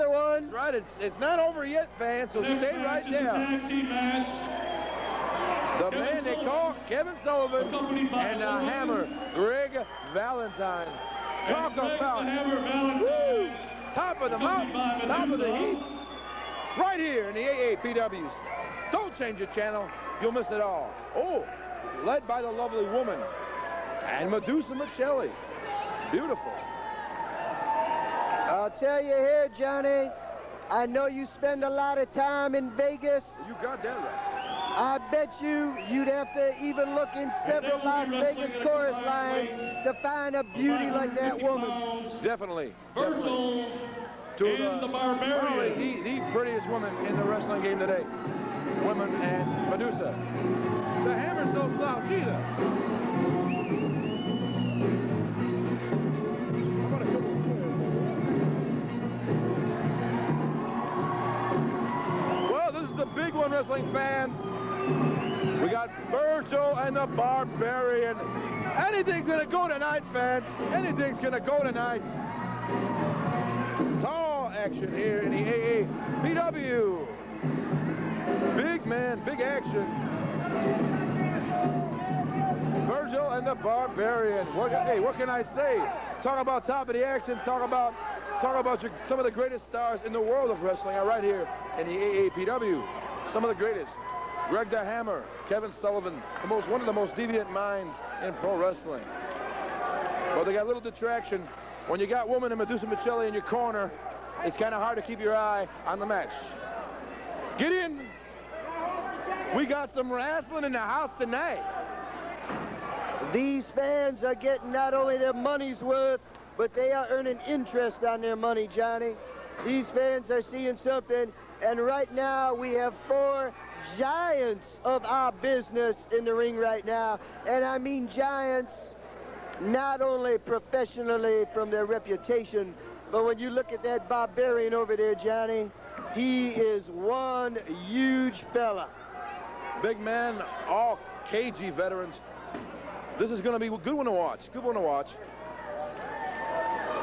another one. That's right. It's not over yet, fans, so stay right there. The man they call Kevin Sullivan and the Hammer, Greg Valentine. Talk about woo, top of the mountain, top of the heap, right here in the AAPWs. Don't change your channel, you'll miss it all. Oh, led by the lovely woman and Madusa Michelli. Beautiful. I'll tell you here, Johnny, I know you spend a lot of time in Vegas. You got that right. I bet you'd have to even look in several Las Vegas chorus lines to find a beauty like that woman. Definitely. Virgil and the Barbarian. Probably the prettiest woman in the wrestling game today. Women and Madusa. The Hammer's no slouch either. Well, this is the big one, wrestling fans. We got Virgil and the Barbarian. Anything's gonna go tonight, fans. Anything's gonna go tonight. Tall action here in the AAPW. Big man, big action. Virgil and the Barbarian. Hey, what can I say? Talk about top of the action. Talk about some of the greatest stars in the world of wrestling are right here in the AAPW. Some of the greatest. Greg the Hammer, Kevin Sullivan, one of the most deviant minds in pro wrestling. Well, they got a little detraction. When you got woman and Madusa Michelli in your corner, it's kind of hard to keep your eye on the match. Get in. We got some wrestling in the house tonight. These fans are getting not only their money's worth, but they are earning interest on their money, Johnny. These fans are seeing something, and right now we have 4 giants of our business in the ring right now. And I mean giants not only professionally from their reputation, but when you look at that Barbarian over there, Johnny, he is one huge fella. Big man, all KG veterans. This is going to be a good one to watch. Good one to watch.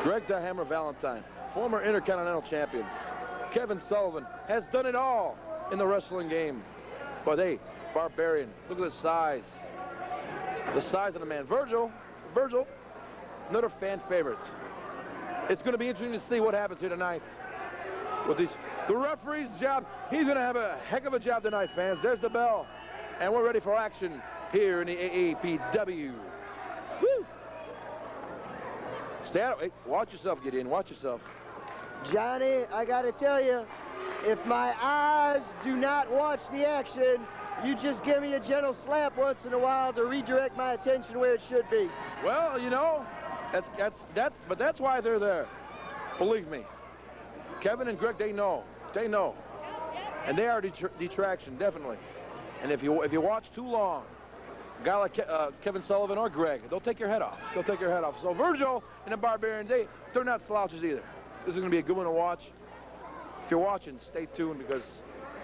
Greg the Hammer Valentine, former Intercontinental Champion. Kevin Sullivan has done it all in the wrestling game. But hey, Barbarian, look at the size. The size of the man. Virgil, another fan favorite. It's going to be interesting to see what happens here tonight. With the referee's job, he's going to have a heck of a job tonight, fans. There's the bell. And we're ready for action here in the AAPW. Woo! Stay out. Hey, watch yourself, get in. Watch yourself. Johnny, I got to tell you, if my eyes do not watch the action, you just give me a gentle slap once in a while to redirect my attention where it should be. Well, you know, that's why they're there. Believe me. Kevin and Greg, they know, and they are detraction, definitely. And if you watch too long, a guy like Kevin Sullivan or Greg, they'll take your head off. They'll take your head off. So Virgil and the Barbarian, they're not slouches either. This is going to be a good one to watch. If you're watching, stay tuned because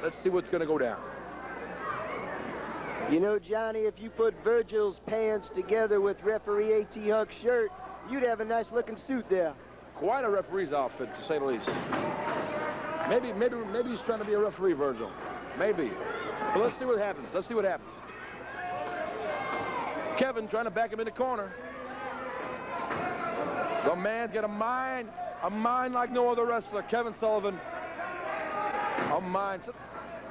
let's see what's going to go down. You know, Johnny, if you put Virgil's pants together with referee A.T. Huck's shirt, you'd have a nice looking suit there. Quite a referee's outfit, to say the least. Maybe he's trying to be a referee, Virgil. Maybe. But let's see what happens. Let's see what happens. Kevin trying to back him in the corner. The man's got a mind like no other wrestler. Kevin Sullivan. A mind.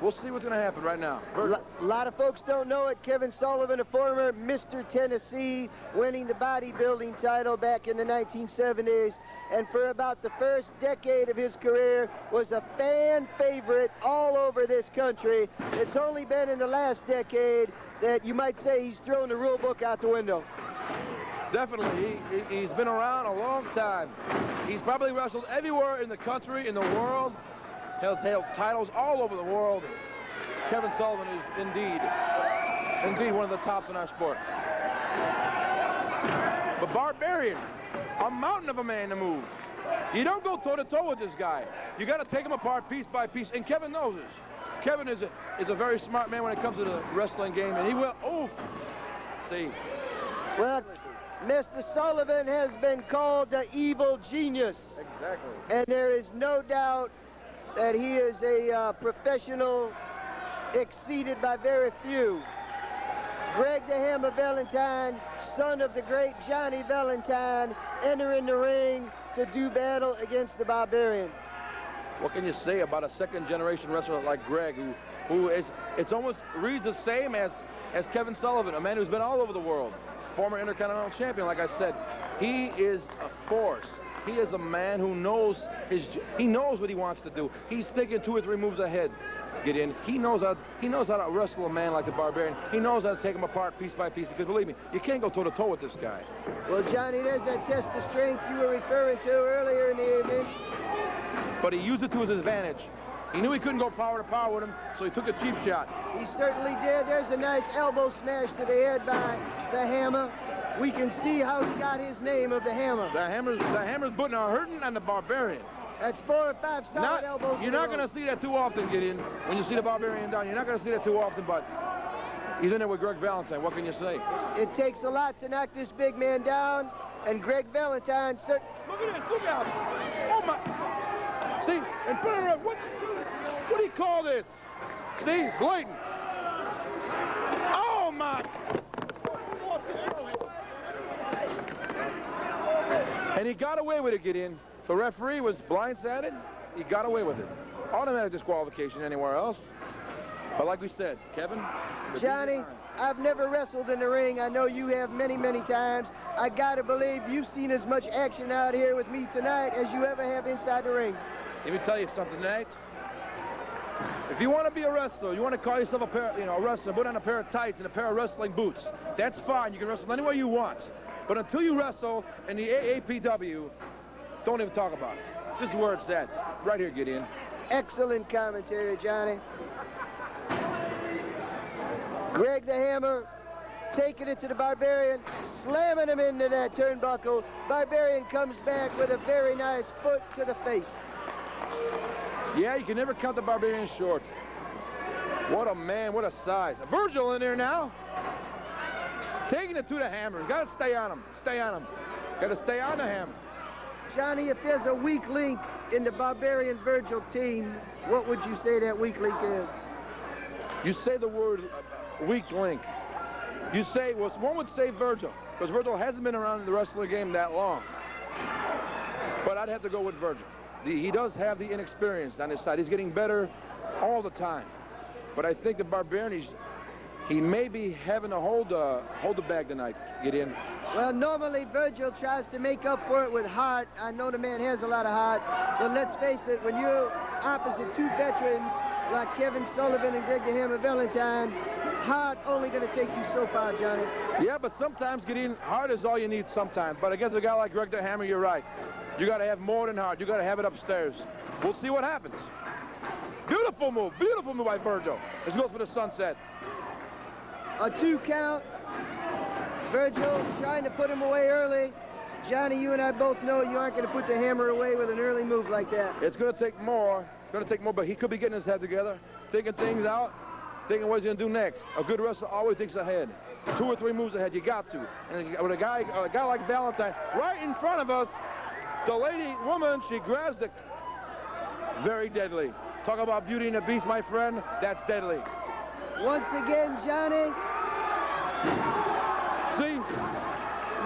We'll see what's going to happen right now. A lot of folks don't know it. Kevin Sullivan, a former Mr. Tennessee, winning the bodybuilding title back in the 1970s. And for about the first decade of his career, was a fan favorite all over this country. It's only been in the last decade that you might say he's thrown the rule book out the window. Definitely. He's been around a long time. He's probably wrestled everywhere in the country, in the world. Has held titles all over the world. Kevin Sullivan is indeed one of the tops in our sport. But Barbarian, a mountain of a man to move. You don't go toe-to-toe with this guy. You got to take him apart piece by piece, and Kevin knows this. Kevin is a very smart man when it comes to the wrestling game, and he will, oof. See. Well, Mr. Sullivan has been called the evil genius. Exactly. And there is no doubt that he is a professional exceeded by very few. Greg the Hammer Valentine, son of the great Johnny Valentine, entering the ring to do battle against the Barbarian. What can you say about a second-generation wrestler like Greg, who is, it's almost reads the same as Kevin Sullivan, a man who's been all over the world, former Intercontinental Champion, like I said. He is a force. He is a man who knows he knows what he wants to do. He's thinking 2 or 3 moves ahead. Get in. He knows how to wrestle a man like the Barbarian. He knows how to take him apart piece by piece, because believe me, you can't go toe-to-toe with this guy. Well, Johnny, there's that test of strength you were referring to earlier in the evening. But he used it to his advantage. He knew he couldn't go power to power with him, so he took a cheap shot. He certainly did. There's a nice elbow smash to the head by the Hammer. We can see how he got his name of the Hammer. The Hammer's putting a hurting on the Barbarian. That's 4 or 5 solid elbows. You're not going to see that too often, get in. When you see the Barbarian down, you're not going to see that too often, but he's in there with Greg Valentine. What can you say? It takes a lot to knock this big man down, and Greg Valentine... Look at this, look out. Oh, my. See, in front of him, what do you call this? See, blatant. Oh, my. And he got away with it, get in. The referee was blindsided. He got away with it. Automatic disqualification anywhere else. But like we said, Kevin. Johnny, I've never wrestled in the ring. I know you have many, many times. I gotta believe you've seen as much action out here with me tonight as you ever have inside the ring. Let me tell you something tonight. If you want to be a wrestler, you want to call yourself a wrestler, put on a pair of tights and a pair of wrestling boots. That's fine. You can wrestle any way you want. But until you wrestle in the AAPW, don't even talk about it. This is where it's at. Right here, get in. Excellent commentary, Johnny. Greg the Hammer taking it to the Barbarian, slamming him into that turnbuckle. Barbarian comes back with a very nice foot to the face. Yeah, you can never count the Barbarian short. What a man, what a size. Virgil in there now. Taking it to the Hammer. Got to stay on him. Stay on him. Got to stay on the Hammer. Johnny, if there's a weak link in the Barbarian Virgil team, what would you say that weak link is? You say the word weak link. You say, well, one would say Virgil, because Virgil hasn't been around in the wrestling game that long. But I'd have to go with Virgil. He does have the inexperience on his side. He's getting better all the time. But I think the Barbarian, he may be having to hold the bag tonight. Get in. Well, normally Virgil tries to make up for it with heart. I know the man has a lot of heart, but let's face it, when you're opposite 2 veterans like Kevin Sullivan and Greg the Hammer Valentine, heart only going to take you so far, Johnny. Yeah, but sometimes, Gideon, heart is all you need sometimes. But against a guy like Greg the Hammer, you're right. You got to have more than heart. You got to have it upstairs. We'll see what happens. Beautiful move by Virgil. Let's go for the sunset. A 2 count. Virgil trying to put him away early. Johnny, you and I both know you aren't going to put the Hammer away with an early move like that. It's going to take more. It's going to take more, but he could be getting his head together, thinking things out, thinking what he's going to do next. A good wrestler always thinks ahead. 2 or 3 moves ahead, you got to. And with a guy like Valentine right in front of us, the woman, she grabs it. Very deadly. Talk about Beauty and the Beast, my friend. That's deadly. Once again, Johnny. See?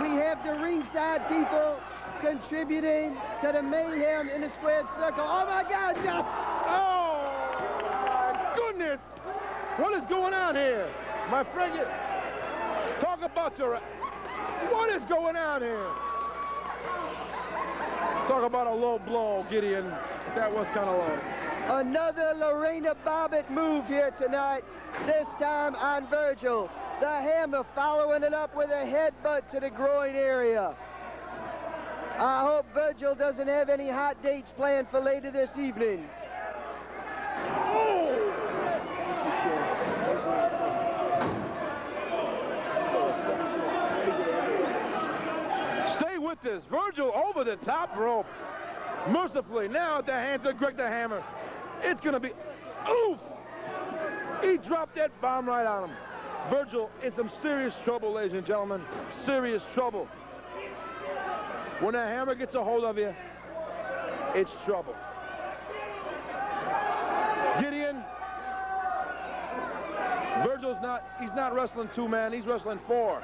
We have the ringside people contributing to the mayhem in the squared circle. Oh, my God, John. Oh, my goodness. What is going on here? My friend, talk about your... What is going on here? Talk about a low blow, Gideon. That was kind of low. Another Lorena Bobbitt move here tonight, this time on Virgil. The Hammer following it up with a headbutt to the groin area. I hope Virgil doesn't have any hot dates planned for later this evening. Oh! Stay with this. Virgil over the top rope. Mercifully, now at the hands of Greg the Hammer. It's going to be... Oof! He dropped that bomb right on him. Virgil in some serious trouble, ladies and gentlemen. Serious trouble. When that hammer gets a hold of you, it's trouble. Gideon, Virgil's he's not wrestling 2 men, he's wrestling 4.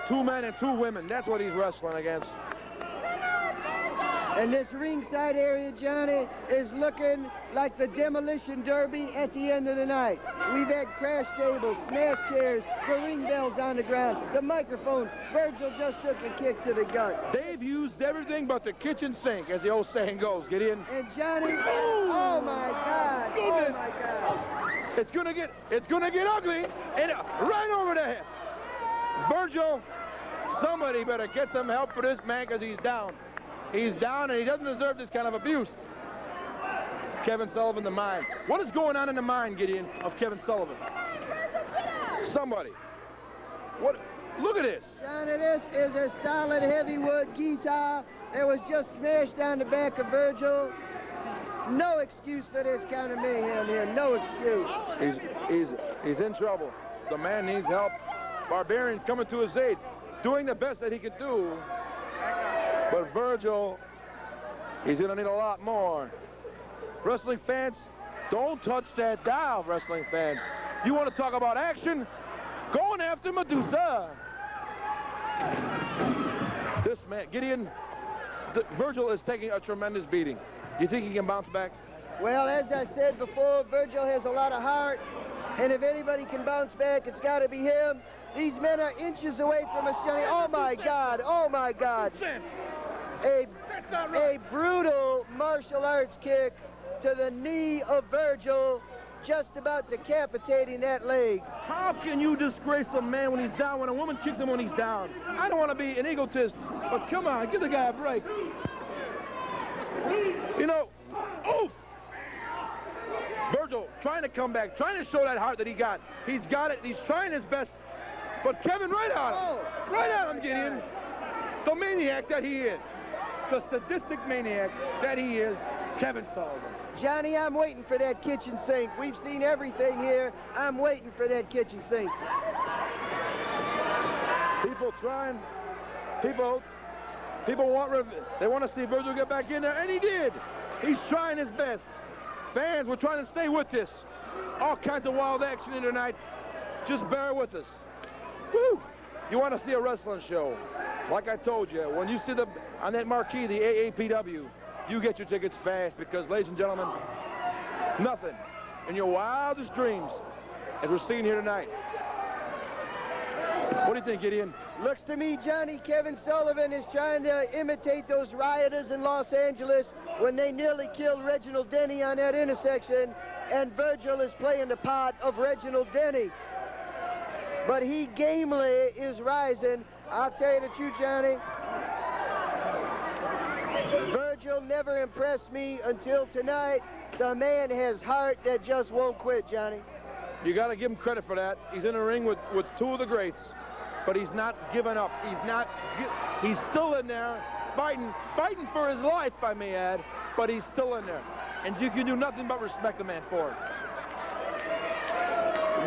2 men and 2 women, that's what he's wrestling against. And this ringside area, Johnny, is looking like the demolition derby at the end of the night. We've had crash tables, smashed chairs, the ring bells on the ground, the microphone. Virgil just took a kick to the gut. They've used everything but the kitchen sink, as the old saying goes. Gideon. And Johnny, oh my God, oh my God. It's gonna get ugly, and right over the head. Virgil, somebody better get some help for this man, because he's down. He's down, and he doesn't deserve this kind of abuse. Kevin Sullivan, the mind. What is going on in the mind, Gideon, of Kevin Sullivan? Somebody. What? Look at this. Johnny, this is a solid heavyweight guitar that was just smashed on the back of Virgil. No excuse for this kind of mayhem here. No excuse. He's in trouble. The man needs help. Barbarian coming to his aid, doing the best that he could do. But Virgil, he's going to need a lot more. Wrestling fans, don't touch that dial, wrestling fans. You want to talk about action? Going after Madusa. This man, Gideon, Virgil is taking a tremendous beating. You think he can bounce back? Well, as I said before, Virgil has a lot of heart. And if anybody can bounce back, it's got to be him. These men are inches away from us, Johnny. Oh, my God. Oh, my God. A brutal martial arts kick to the knee of Virgil, just about decapitating that leg. How can you disgrace a man when he's down, when a woman kicks him when he's down? I don't want to be an egotist, but come on, give the guy a break. You know, oof! Virgil trying to come back, trying to show that heart that he got. He's got it, he's trying his best, but Kevin right on him. Right on him, Gideon. The maniac that he is. The sadistic maniac that he is, Kevin Sullivan. Johnny, I'm waiting for that kitchen sink. We've seen everything here. I'm waiting for that kitchen sink. People trying, people they want to see Virgil get back in there, and he did. He's trying his best. Fans, we're trying to stay with this. All kinds of wild action in tonight. Just bear with us. Woo! You want to see a wrestling show? Like I told you, when you see on that marquee, the AAPW, you get your tickets fast, because, ladies and gentlemen, nothing in your wildest dreams, as we're seeing here tonight. What do you think, Gideon? Looks to me, Johnny, Kevin Sullivan is trying to imitate those rioters in Los Angeles when they nearly killed Reginald Denny on that intersection, and Virgil is playing the part of Reginald Denny. But he gamely is rising. I'll tell you the truth, Johnny. Virgil never impressed me until tonight. The man has heart that just won't quit, Johnny. You got to give him credit for that. He's in the ring with 2 of the greats, but he's not giving up. He's still in there, fighting for his life, I may add, but he's still in there. And you can do nothing but respect the man for it.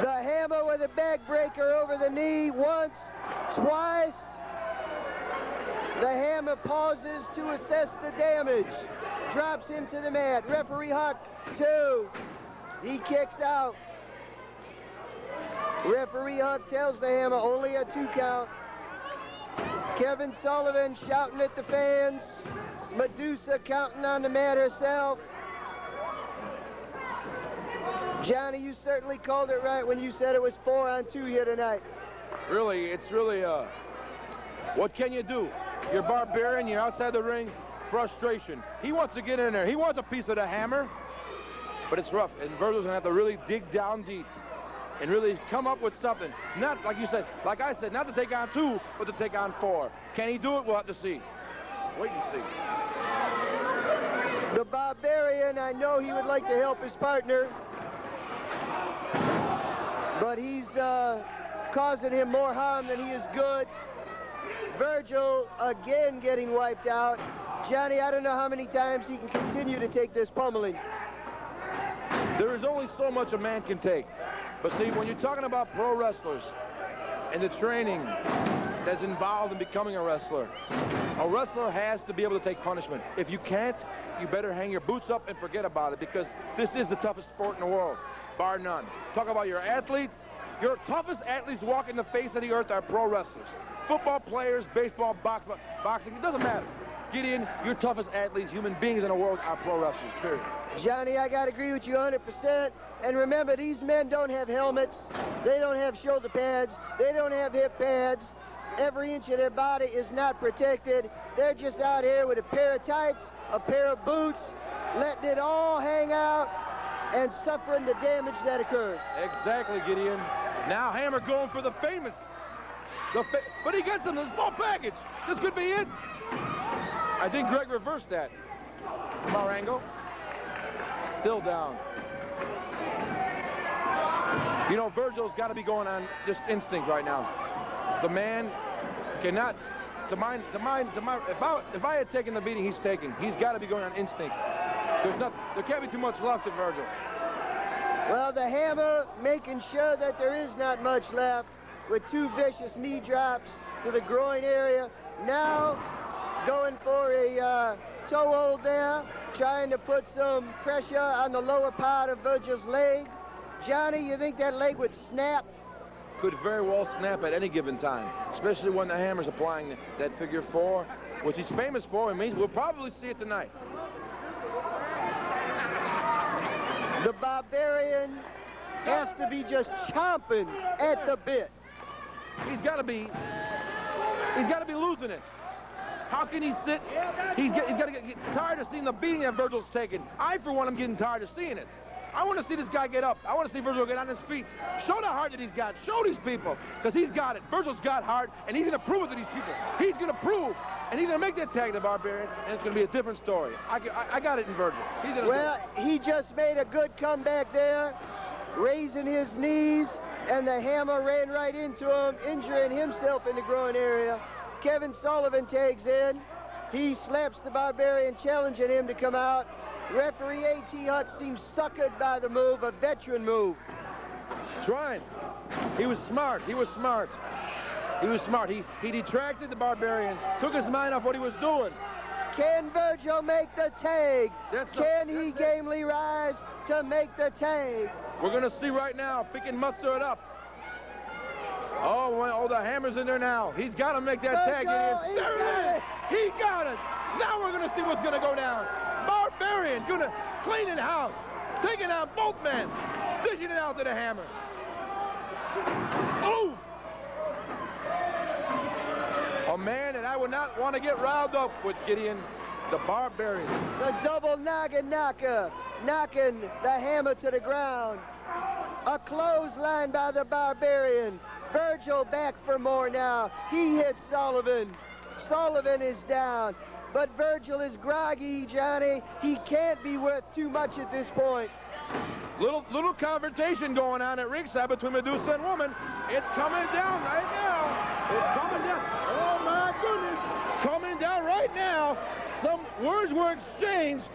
The hammer with a backbreaker over the knee once, twice. The hammer pauses to assess the damage. Drops him to the mat. Referee Huck, 2. He kicks out. Referee Huck tells the hammer only a 2 count. Kevin Sullivan shouting at the fans. Madusa counting on the mat herself. Johnny, you certainly called it right when you said it was 4 on 2 here tonight. Really, it's really, what can you do? You're Barbarian, you're outside the ring, frustration. He wants to get in there. He wants a piece of the hammer, but it's rough. And Virgil's gonna have to really dig down deep and really come up with something. Not, like you said, like I said, not to take on 2, but to take on 4. Can he do it? We'll have to see. Wait and see. The Barbarian, I know he would like to help his partner, but he's causing him more harm than he is good. Virgil again getting wiped out. Johnny, I don't know how many times he can continue to take this pummeling. There is only so much a man can take. But see, when you're talking about pro wrestlers and the training, that's involved in becoming a wrestler. A wrestler has to be able to take punishment. If you can't, you better hang your boots up and forget about it, because this is the toughest sport in the world, bar none. Talk about your athletes. Your toughest athletes walking the face of the earth are pro wrestlers. Football players, baseball, boxing, it doesn't matter. Gideon, your toughest athletes, human beings in the world are pro wrestlers, period. Johnny, I got to agree with you 100%. And remember, these men don't have helmets. They don't have shoulder pads. They don't have hip pads. Every inch of their body is not protected. They're just out here with a pair of tights, a pair of boots, letting it all hang out and suffering the damage that occurs. Exactly, Gideon. Now Hammer going for the famous. But he gets him in a small package. This could be it. I think Greg reversed that. Marango. Still down. You know, Virgil's got to be going on just instinct right now. The man cannot, if I had taken the beating he's taking, he's got to be going on instinct. There can't be too much left of Virgil. Well, the Hammer making sure that there is not much left with 2 vicious knee drops to the groin area. Now going for a toe hold there, trying to put some pressure on the lower part of Virgil's leg. Johnny, you think that leg would snap? Could very well snap at any given time, especially when the Hammer's applying that figure 4, which he's famous for. It means we'll probably see it tonight. The Barbarian has to be just chomping at the bit. He's got to be losing it. How can he sit? He's got to get tired of seeing the beating that Virgil's taking. I, for one, am getting tired of seeing it. I want to see this guy get up. I want to see Virgil get on his feet. Show the heart that he's got. Show these people, because he's got it. Virgil's got heart, and he's going to prove it to these people. He's going to prove, and he's going to make that tag to Barbarian, and it's going to be a different story. I got it in Virgil. Well, he just made a good comeback there, raising his knees, and the Hammer ran right into him, injuring himself in the groin area. Kevin Sullivan tags in. He slaps the Barbarian, challenging him to come out. Referee A.T. Huck seems suckered by the move, a veteran move. Trying. He was smart. He was smart. He was smart. He detracted the Barbarian, took his mind off what he was doing. Can Virgil make the tag? Can he gamely rise to make the tag? We're going to see right now if he can muster it up. Oh, the Hammer's in there now. He's got to make that tag. There it is. He got it. Now we're going to see what's going to go down. Barbarian going to clean it house, taking out both men, dishing it out to the Hammer. Oof! A man that I would not want to get riled up with, Gideon, the Barbarian. The double noggin knocker, knocking the Hammer to the ground. A clothesline by the Barbarian. Virgil back for more now. He hits Sullivan. Sullivan is down. But Virgil is groggy, Johnny. He can't be worth too much at this point. Little confrontation going on at ringside between Madusa and Woman. It's coming down right now. It's coming down. Oh, my goodness. Coming down right now. Some words were exchanged,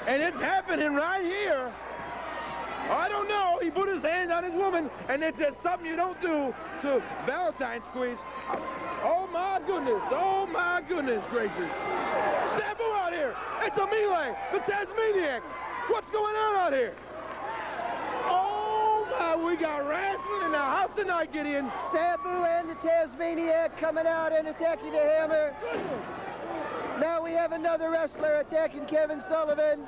and it's happening right here. I don't know. He put his hand on his woman, and it says something you don't do to Valentine squeeze. Oh, my goodness. Oh, my goodness gracious. Sabu out here. It's a melee. The Tasmaniac. What's going on out here? Oh, my. We got wrestling in the house tonight, Gideon. Sabu and the Tasmaniac coming out and attacking the Hammer. Now we have another wrestler attacking Kevin Sullivan.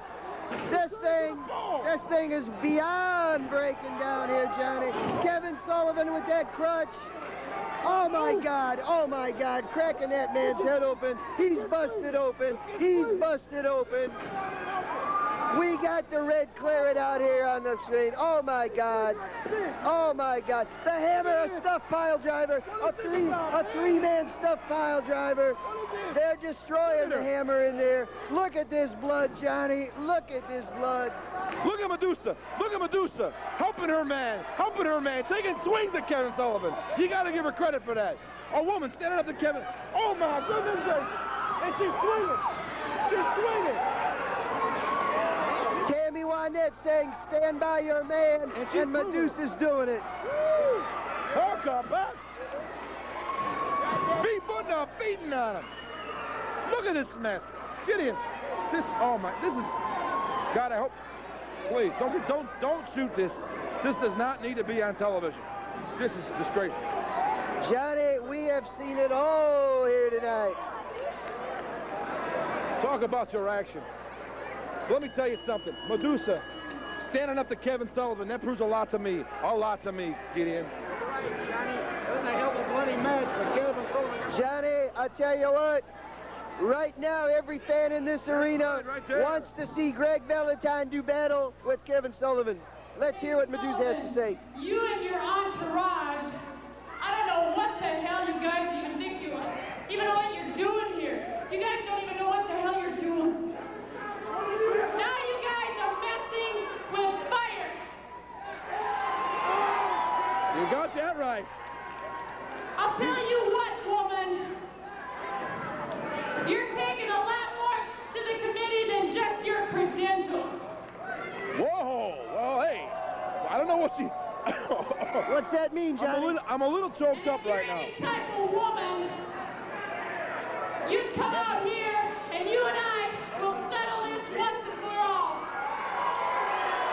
This thing is beyond breaking down here, Johnny. Kevin Sullivan with that crutch. Oh my God, cracking that man's head open. He's busted open. He's busted open. We got the red claret out here on the screen. Oh my God. Oh my God. The Hammer, a stuffed pile driver, a three-man stuffed pile driver. They're destroying the Hammer in there. Look at this blood, Johnny. Look at this blood. Look at Madusa. Look at Madusa. Helping her man. Helping her man. Taking swings at Kevin Sullivan. You got to give her credit for that. A woman standing up to Kevin. Oh, my goodness gracious. And she's swinging. She's swinging. Tammy Wynette saying, stand by your man, and Madusa's doing it. Huck up, huh? Beat a beating on him. Look at this mess. Gideon. Oh my, this is, God, I hope, please, don't shoot this. This does not need to be on television. This is disgraceful. Johnny, we have seen it all here tonight. Talk about your action. Let me tell you something. Madusa, standing up to Kevin Sullivan, that proves a lot to me. A lot to me, Gideon. Johnny, that was a hell of a bloody match, but Kevin Sullivan. Johnny, I tell you what, right now every fan in this arena wants to see Greg Valentine do battle with Kevin Sullivan. Let's hear what Madusa has to say. You and your entourage, I don't know what the hell you guys even think you are. Even know what you're doing here. You guys don't even know what the hell you're doing. Now you guys are messing with fire. You got that right. I'll tell you what, woman. You're taking a lot more to the committee than just your credentials. Whoa, well, hey, I don't know what you... What's that mean, Johnny? I'm a little choked up right now. If you're any type of woman, you'd come out here and you and I will settle this once and for all.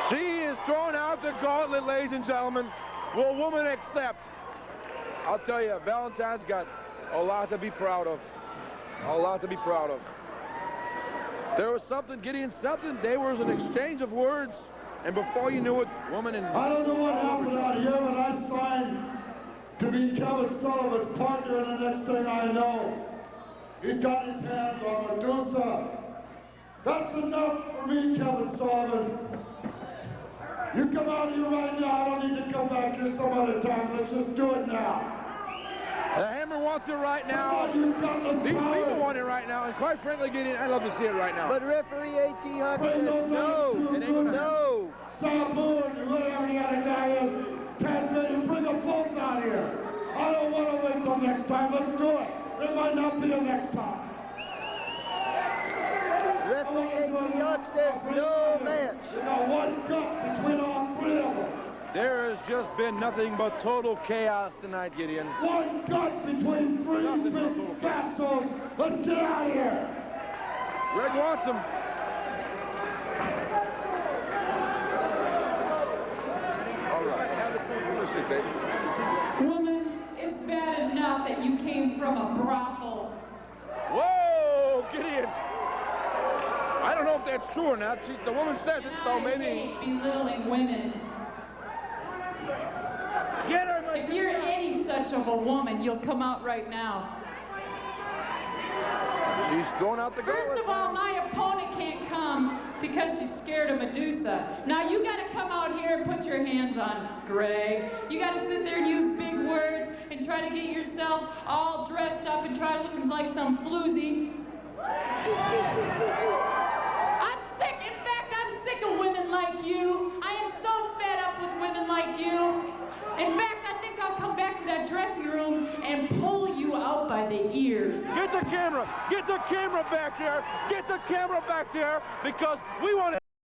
She is throwing out the gauntlet, ladies and gentlemen. Will woman accept? I'll tell you, Valentine's got a lot to be proud of. A lot to be proud of. There was something, Gideon, something. There was an exchange of words, and before you knew it, woman and... I don't know what happened out here, but I signed to be Kevin Sullivan's partner, and the next thing I know, he's got his hands on Madusa. That's enough for me, Kevin Sullivan. You come out here right now. I don't need to come back here some other time. Let's just do it now. The Hammer wants it right now. You've got this These power. people want it right now, and quite frankly, Gideon, I'd love to see it right now. But referee A.T. Huck Bring says those no, other two no. Saboon, whatever the other guy is, Tasmanian, bring them both out here. I don't want to wait till next time. Let's do it. It might not be the next time. Referee A.T. Huck says no match. You got one gut between all three of them. There has just been nothing but total chaos tonight, Gideon. One gut between three big fatzos. Let's get out of here. Greg wants him. All right. Have a seat, baby. Woman, it's bad enough that you came from a brothel. Whoa, Gideon. I don't know if that's true or not. The woman says it, so maybe... Belittling women. Get her, If you're any such of a woman, you'll come out right now. She's throwing out the gauntlet. First of all, my opponent can't come because she's scared of Madusa. Now you got to come out here and put your hands on Greg. You got to sit there and use big words and try to get yourself all dressed up and try to look like some floozy. I'm sick. In fact, I'm sick of women like you. I am so fed up with women like you. In fact, I think I'll come back to that dressing room and pull you out by the ears. Get the camera. Get the camera back there. Get the camera back there because we want to...